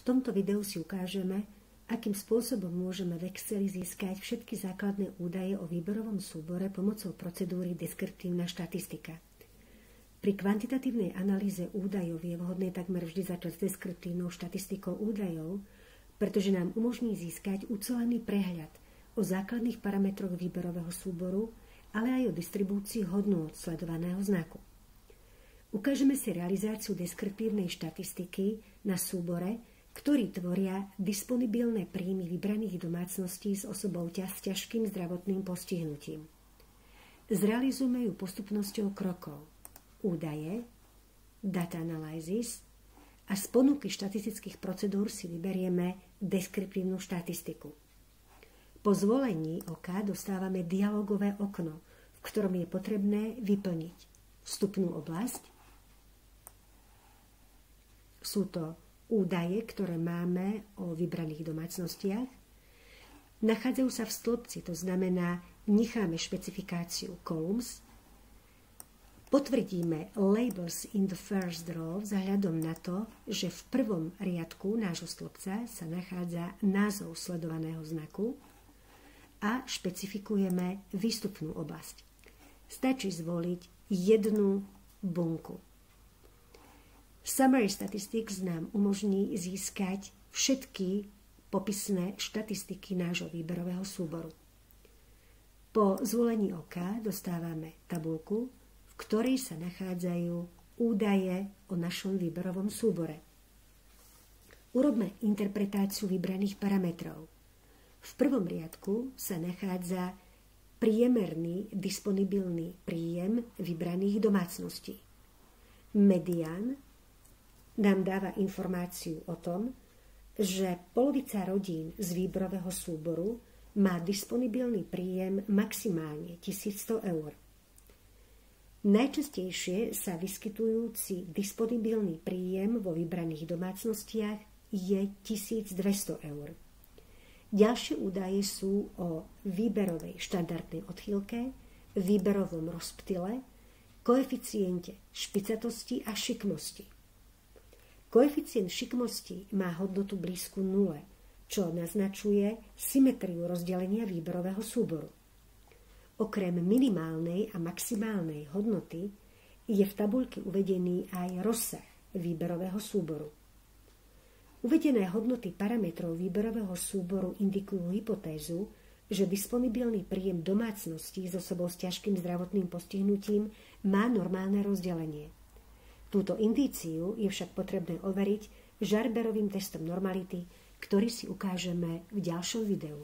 tomto videu si ukážeme, akým spôsobom môžeme v Exceli získať všetky základné údaje o výberovom súbore pomocou procedúry deskriptívna štatistika. Pri kvantitatívnej analýze údajov je vhodné takmer vždy začať s deskriptívnou štatistikou údajov, pretože nám umožní získať ucelený prehľad o základných parametroch výberového súboru, ale aj o distribúcii hodnôt sledovaného znaku. Ukážeme si realizáciu deskriptívnej štatistiky na súbore, ktorý tvoria disponibilné príjmy vybraných domácností s osobou s ťažkým zdravotným postihnutím. Zrealizujeme ju postupnosťou krokov: údaje, data analysis a z ponuky štatistických procedúr si vyberieme deskriptívnu štatistiku. Po zvolení oka dostávame dialogové okno, v ktorom je potrebné vyplniť vstupnú oblasť. Sú to údaje, ktoré máme o vybraných domácnostiach. Nachádzajú sa v stĺpci, to znamená, necháme špecifikáciu columns. Potvrdíme labels in the first row vzhľadom na to, že v prvom riadku nášho stĺpca sa nachádza názov sledovaného znaku a špecifikujeme výstupnú oblasť. Stačí zvoliť jednu bunku. Summary Statistics nám umožní získať všetky popisné štatistiky nášho výberového súboru. Po zvolení oka dostávame tabuľku, v ktorej sa nachádzajú údaje o našom výberovom súbore. Urobme interpretáciu vybraných parametrov. V prvom riadku sa nachádza priemerný disponibilný príjem vybraných domácností. Medián nám dáva informáciu o tom, že polovica rodín z výberového súboru má disponibilný príjem maximálne 1100 eur. Najčastejšie sa vyskytujúci disponibilný príjem vo vybraných domácnostiach je 1200 eur. Ďalšie údaje sú o výberovej štandardnej odchýlke, výberovom rozptyle, koeficiente špicatosti a šikmosti. Koeficient šikmosti má hodnotu blízku 0, čo naznačuje symetriu rozdelenia výberového súboru. Okrem minimálnej a maximálnej hodnoty je v tabuľke uvedený aj rozsah výberového súboru. Uvedené hodnoty parametrov výberového súboru indikujú hypotézu, že disponibilný príjem domácností s osobou s ťažkým zdravotným postihnutím má normálne rozdelenie. Túto indíciu je však potrebné overiť Jarberovým testom normality, ktorý si ukážeme v ďalšom videu.